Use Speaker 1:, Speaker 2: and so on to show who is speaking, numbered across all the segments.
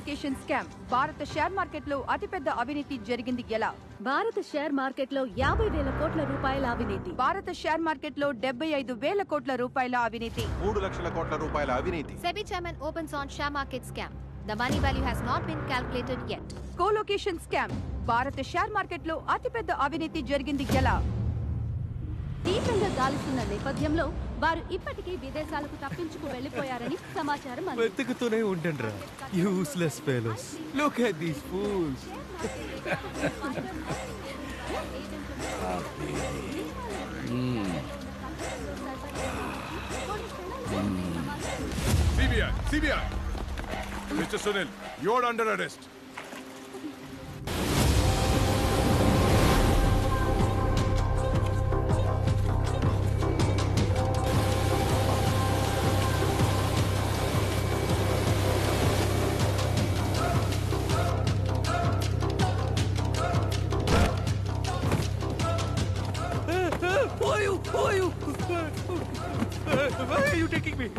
Speaker 1: Colocation scam. భారత share market లో అతిపెద్ద అవినీతి జరిగింది ఎలా?
Speaker 2: భారత షేర్ మార్కెట్ లో 50,000 కోట్ల రూపాయల అవినీతి.
Speaker 1: భారత షేర్ మార్కెట్ లో 75,000 కోట్ల రూపాయల అవినీతి.
Speaker 3: 3 లక్షల కోట్ల రూపాయల అవినీతి.
Speaker 4: SEBI chairman opens on share market scam. The money value has not been calculated yet.
Speaker 1: Colocation scam. భారత షేర్ మార్కెట్ లో అతిపెద్ద అవినీతి జరిగింది ఎలా?
Speaker 2: తీవ్రంగా గాలిస్తున్న నేపథ్యంలో వారు ఇప్పటికీ విదేశాలకు తప్పించుకు వెళ్లిపోయారని సమాచారం అందింది.
Speaker 5: వెతుకుతూనే ఉండండిరా useless fellows. Look at these fools.
Speaker 3: CBI. Mr. Sunil, you're under arrest.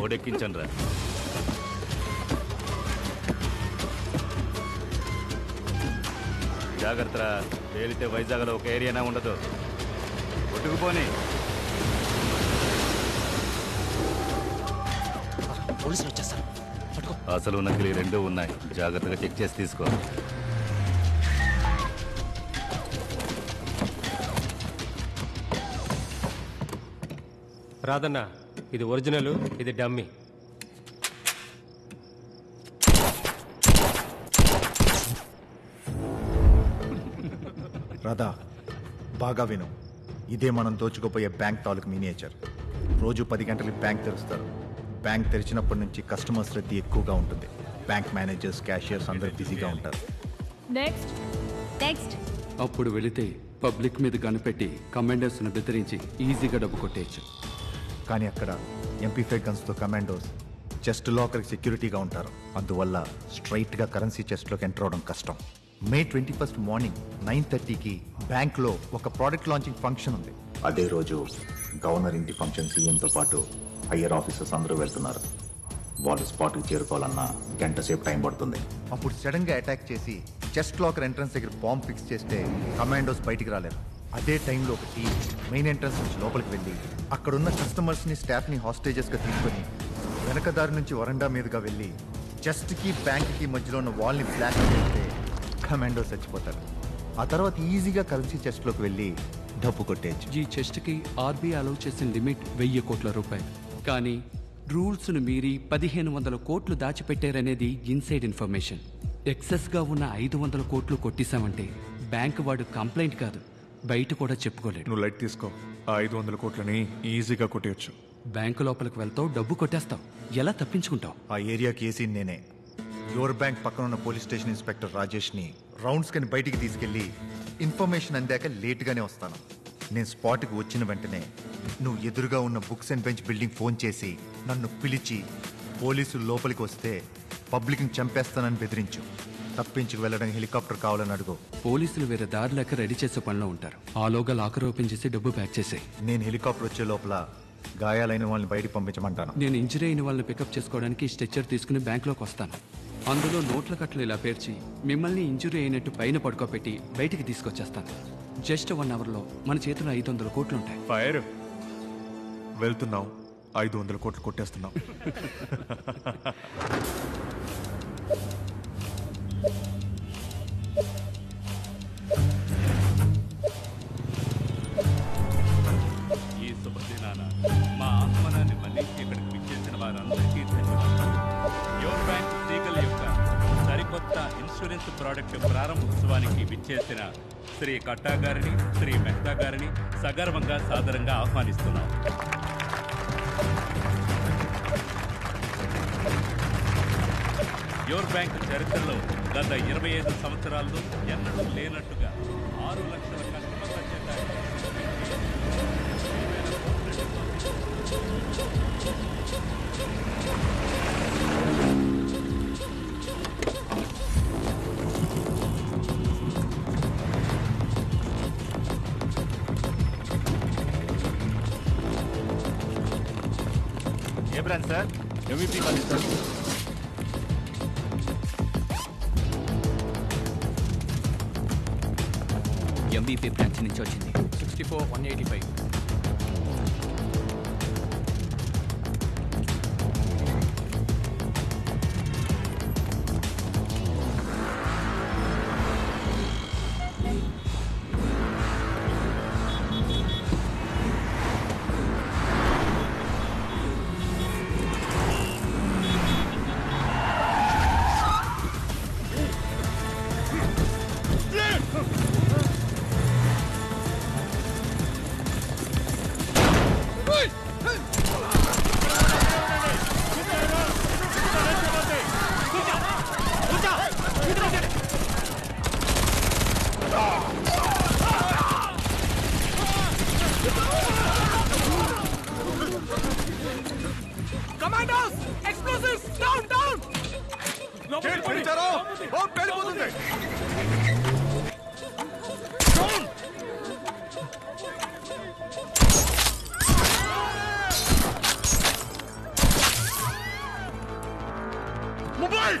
Speaker 6: ఓడెక్కించండ్రా. జాగ్రత్త, పేలితే వైజాగ్లో ఒక ఏరియానే ఉండదు. కొట్టుకుపోని.
Speaker 7: పోలీసులు వచ్చేస్తారు.
Speaker 6: అసలు నకిలీ 2 ఉన్నాయి. జాగ్రత్తగా చెక్ చేసి తీసుకో.
Speaker 8: రాదన్న, ఇది ఒరిజినల్, ఇది డమ్మీ.
Speaker 9: రాధా, బాగా విను. ఇదే మనం దోచుకుపోయే బ్యాంక్ తాలూకు మినియేచర్. రోజు 10 గంటలకు బ్యాంక్ తెరుస్తారు. బ్యాంక్ తెరిచినప్పటి నుంచి కస్టమర్స్ రద్దీ ఎక్కువగా ఉంటుంది. బ్యాంక్ మేనేజర్స్, క్యాషియర్స్ అందరూ బిజీగా ఉంటారు.
Speaker 4: నెక్స్ట్.
Speaker 10: అప్పుడు వెళితే పబ్లిక్ మీద కనిపెట్టి కమాండర్స్ను బెదిరించి ఈజీగా డబ్బు కొట్టేయచ్చు.
Speaker 9: కానీ అక్కడ MP5 గన్స్తో కమాండోస్ చెస్ట్ లాకర్కి సెక్యూరిటీగా ఉంటారు. అందువల్ల స్ట్రైట్గా కరెన్సీ చెస్ట్లోకి ఎంటర్ అవడం కష్టం. May 21 మార్నింగ్ 9:30కి బ్యాంక్లో ఒక ప్రోడక్ట్ లాంచింగ్ ఫంక్షన్ ఉంది. అదే రోజు గవర్నర్ ఇంటి ఫంక్షన్, సీఎంతో పాటు హయ్యర్ ఆఫీసర్స్ అందరూ వెళ్తున్నారు. వాళ్ళు స్పాట్కి చేరుకోవాలన్నా గంట సేపు టైం పడుతుంది. అప్పుడు సడన్గా అటాక్ చేసి చెస్ట్ లాకర్ ఎంట్రన్స్ దగ్గర బాంబ్ ఫిక్స్ చేస్తే కమాండోస్ బయటికి రాలేరు. అదే టైంలో ఒక టీం మెయిన్ ఎంట్రన్స్ నుంచి లోపలికి వెళ్ళి అక్కడున్న కస్టమర్స్ని, స్టాఫ్ని హాస్టేజెస్గా తీసుకొని వెనక దారి నుంచి వరండా మీదుగా వెళ్ళి చెస్ట్కి బ్యాంక్కి మధ్యలో ఉన్న వాల్ని ఫ్లాష్ చేస్తే కమాండోస్ చచ్చిపోతారు. ఆ తర్వాత ఈజీగా కరెన్సీ చెస్ట్లోకి వెళ్ళి డబ్బు కొట్టేయచ్చు.
Speaker 10: ఈ చెస్ట్కి RBI అలౌ చేసిన లిమిట్ 1000 కోట్ల రూపాయలు. కానీ రూల్స్ను మీరి 1500 కోట్లు దాచిపెట్టారనేది ఇన్సైడ్ ఇన్ఫర్మేషన్. ఎక్సెస్గా ఉన్న 500 కోట్లు కొట్టేశామంటే బ్యాంక్ వాడు కంప్లైంట్ కాదు, బయట కూడా చెప్పుకోలేడు.
Speaker 5: నువ్వు లైట్ తీసుకో. ఆ 500 కోట్లని ఈజీగా కొట్టేయచ్చు.
Speaker 10: బ్యాంకు లోపలికి వెళ్తావు, డబ్బు కొట్టేస్తావు. ఎలా తప్పించుకుంటావు?
Speaker 9: ఆ ఏరియాకి ఏసీ నేనే. యువర్ బ్యాంక్ పక్కన ఉన్న పోలీస్ స్టేషన్ ఇన్స్పెక్టర్ రాజేష్ని రౌండ్స్ కని బయటికి తీసుకెళ్లి ఇన్ఫర్మేషన్ అందాక లేట్గానే వస్తాను. నేను స్పాట్కి వచ్చిన వెంటనే నువ్వు ఎదురుగా ఉన్న books and bench building phone చేసి నన్ను పిలిచి పోలీసులు లోపలికి వస్తే పబ్లిక్ని చంపేస్తానని బెదిరించు. తప్పించుకు వెళ్ళడం హెలికాప్టర్ కావాలని అడుగు.
Speaker 10: పోలీసులు వేరే దారి లెక్క రెడీ చేసే పనిలో ఉంటారు. ఆలోగా లాకర్ ఓపెన్ చేసి డబ్బు ప్యాక్ చేసేయి.
Speaker 9: నేను హెలికాప్టర్ వచ్చే లోపల గాయాలైన వాళ్ళని బయటికి పంపించమంటాను.
Speaker 10: నేను ఇంజరీ అయిన వాళ్ళని పికప్ చేసుకోవడానికి స్ట్రెచ్చర్ తీసుకుని బ్యాంక్లోకి వస్తాను. అందులో నోట్ల కట్టలు ఇలా పేర్చి మిమ్మల్ని ఇంజురీ అయినట్టు పైన పడుకోబెట్టి బయటికి తీసుకొచ్చేస్తాను. జస్ట్ 1 అవర్లో మన చేతిలో 500 కోట్లు ఉంటాయి.
Speaker 5: ఫైర్ వెళ్తున్నావు, 500 కోట్లు కొట్టేస్తున్నావు.
Speaker 6: ఈ శుభదినాన మా ఆహ్వానాన్ని మన్నించి ఇక్కడికి విచ్చేసిన వారందరికీ ధన్యవాదాలు. యువర్ బ్యాంక్ సీగల్ యొక్క సరికొత్త ఇన్సూరెన్స్ ప్రోడక్ట్ ప్రారంభోత్సవానికి విచ్చేసిన శ్రీ కట్టా గారిని, శ్రీ మెహతా గారిని సగర్వంగా సాదరంగా ఆహ్వానిస్తున్నాం. యువర్ బ్యాంక్ చరిత్రలో గత 25 సంవత్సరాల్లో ఎన్నడూ లేనట్టుగా 6 లక్షల కస్టమర్ల చేత ఏ branch sir? MVP college sir.
Speaker 10: MBP branch నుంచి వచ్చింది.
Speaker 5: 64-185.
Speaker 3: Commandos! Explosives! Down! Down! పేలిపోతుంది. మొబైల్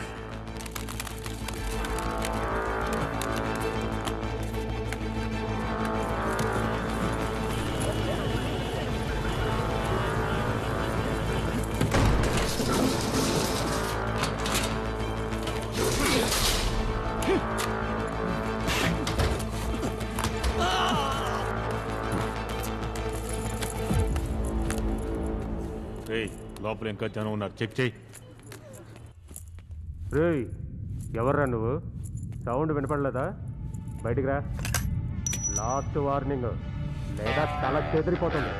Speaker 3: లోపల ఇంకా జనం ఉన్నారు. చెక్ చేయి.
Speaker 8: రేయ్, ఎవర్రా నువ్వు? సౌండ్ వినపడలేదా? బయటికి రా. లాస్ట్ వార్నింగ్, లేదా తల చెదిరిపోతుంది.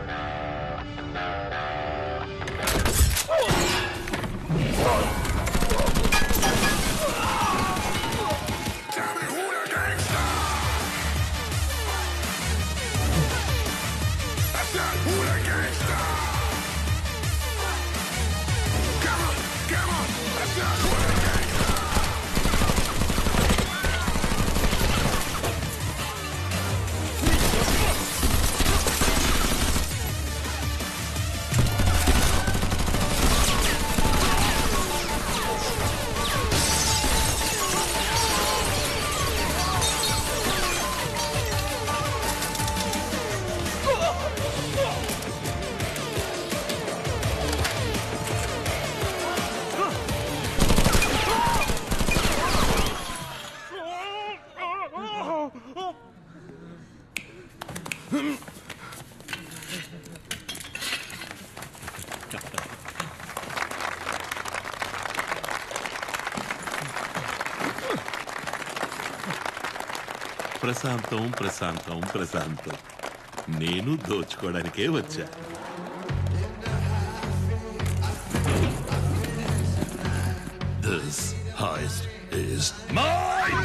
Speaker 7: ప్రశాంతం ప్రశాంతం ప్రశాంతం. నేను దోచుకోవడానికే వచ్చా. This heist is mine!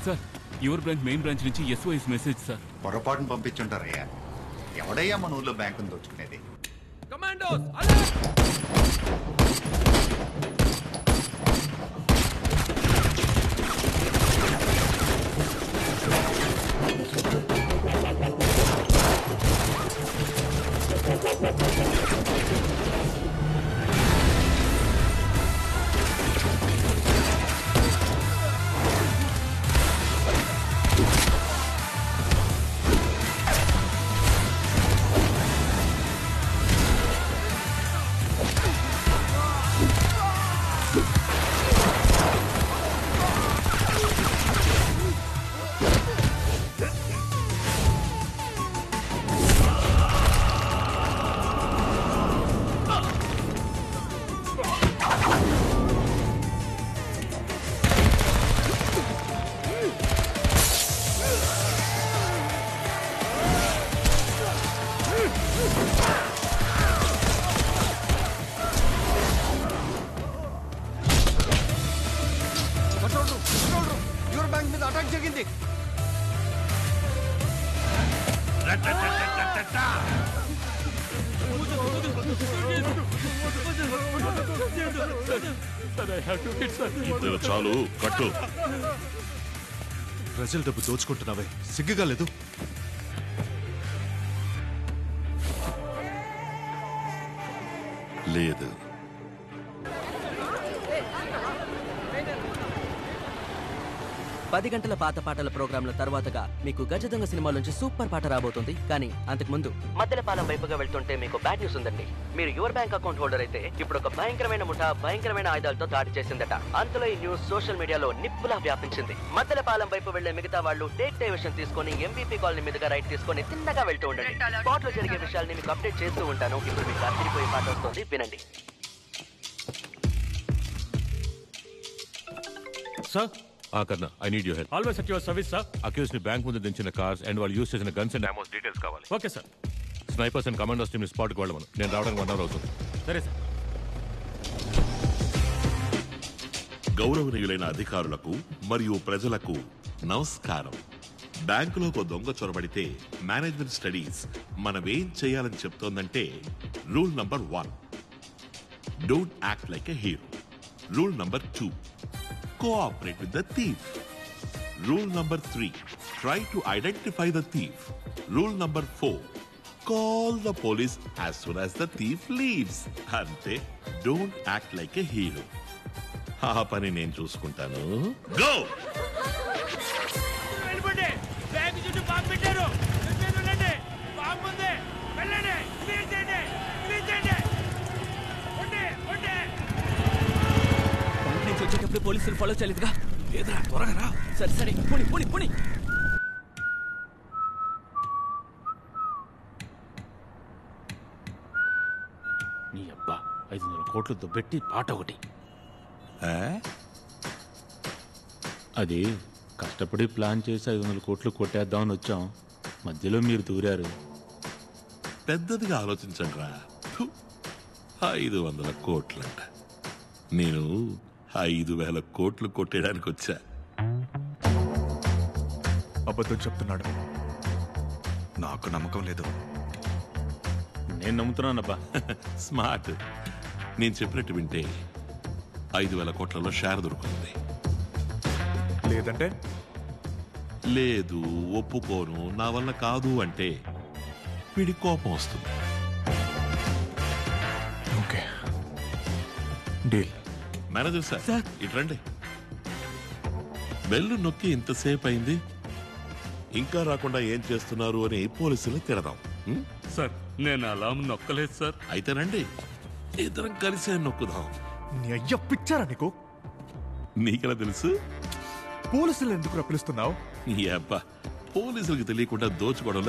Speaker 6: Sir your branch main branch నుంచి SOS మెసేజ్ సార్.
Speaker 9: పొరపాటును పంపించుంటారయ్యా. ఎవడయ్యా మన ఊళ్ళో బ్యాంకును దోచుకునేది?
Speaker 6: కమాండోస్
Speaker 5: యువర్ బ్యాంక్ మీద అటాక్ జరిగింది.
Speaker 7: ఇద్దరు చాలు, కట్టు.
Speaker 3: ప్రజల డబ్బు దోచుకుంటున్నావే, సిగ్గుగా లేదు?
Speaker 7: లేదు.
Speaker 11: పది గంటల పాత పాటల ప్రోగ్రాంల తర్వాతగా మీకు గజదొంగ సినిమా నుంచి సూపర్ పాట రాబోతుంది. కానీ అంతకు ముందు మద్దెలపాలెం వైపుగా వెళ్తుంటే మీకు బ్యాడ్ న్యూస్ ఉందండి. మీరు యువర్ బ్యాంక్ అకౌంట్ హోల్డర్ అయితే ఇప్పుడు ఒక భయంకరమైన ముఠా భయంకరమైన ఆయుధాలతో దాడి చేసిందట. అంతలో ఈ న్యూస్ సోషల్ మీడియాలో నిప్పులా వ్యాపించింది. మద్దెలపాలెం వైపు వెళ్లే మిగతా వాళ్ళు టేక్ డైవర్షన్ తీసుకొని MVP కాలనీ మీదుగా రైట్ తీసుకొని తిన్నగా వెళ్తూ ఉండండి. స్పాట్ లో జరిగే విషయాల్ని మీకు అప్డేట్ చేస్తూ ఉంటాను. ఇప్పుడు మీకు అదిరిపోయే పాట వస్తుంది, వినండి.
Speaker 3: Sir Karna, I need your help.
Speaker 6: Always at your service sir.
Speaker 3: Accused ని బ్యాంక్ ముందు దించిన కార్స్ అండ్ వాళ్ళు యూజ్ చేసిన గన్స్ అండ్ అమోస్ డీటెయిల్స్ కావాలి.
Speaker 6: Okay sir.
Speaker 3: Snipers and commandos team spot కి వెళ్ళమను. నేను రావడానికి 1 hour అవుతుంది.
Speaker 6: సరే సార్.
Speaker 7: గౌరవనీయులైన అధికారులకు మరియు ప్రజలకు నమస్కారం. బ్యాంకులో ఒక దొంగ చొరబడితే మేనేజ్మెంట్ స్టడీస్ మనమేం చేయాలని చెప్తోందంటే rule number 1, don't act like a hero. Rule number 2, cooperate with the thief. Rule number 3, try to identify the thief. Rule number 4, call the police as soon as the thief leaves. Ante, don't act like a hero. ఆ పని నేను చూసుకుంటాను. Go!
Speaker 11: వచ్చేటప్పుడు పోలీసులు follow చేయలేదుగా? లేదురా, త్వరగా రా. సరే సరే, పోనీ పోనీ పోనీ.
Speaker 6: నీ అబ్బా 500 కోట్లు దుబ్బెట్టి పాట ఒకటి. అది కష్టపడి ప్లాన్ చేసి 500 కోట్లు కొట్టేద్దామని వచ్చాం. మధ్యలో మీరు దూరారు.
Speaker 7: పెద్దదిగా ఆలోచించండి రా. 500 కోట్లంట. నేను 5,000 కోట్లు కొట్టేయడానికి వచ్చా.
Speaker 3: అబద్ధం చెప్తున్నాడు. నాకు నమ్మకం లేదు.
Speaker 6: నేను నమ్ముతున్నానబ్బా.
Speaker 7: స్మార్ట్. నేను చెప్పినట్టు వింటే 5,000 కోట్లలో షేర్ దొరుకుతుంది.
Speaker 3: లేదంటే
Speaker 7: లేదు, ఒప్పుకోను, నా వల్ల కాదు అంటే వీడి కోపం వస్తుంది.
Speaker 3: Okay, deal.
Speaker 7: మేనేజర్ సార్, ఇటు రండి. బెల్లు నొక్కి ఇంతసేపు అయింది, ఇంకా రాకుండా ఏం చేస్తున్నారు అని పోలీసులు తిడదాం.
Speaker 6: సార్ నేను అలా నొక్కలేదు సార్.
Speaker 7: అయితే రండి, ఇద్దరం కలిసే నొక్కుదాం.
Speaker 3: నీ అయ్య పిచ్చారా నీకు?
Speaker 7: నీకెలా తెలుసు?
Speaker 3: పోలీసులు ఎందుకు రప్పిస్తున్నావు?
Speaker 7: ఈ అబ్బా, పోలీసులకు తెలియకుండా దోచుకోవడంలో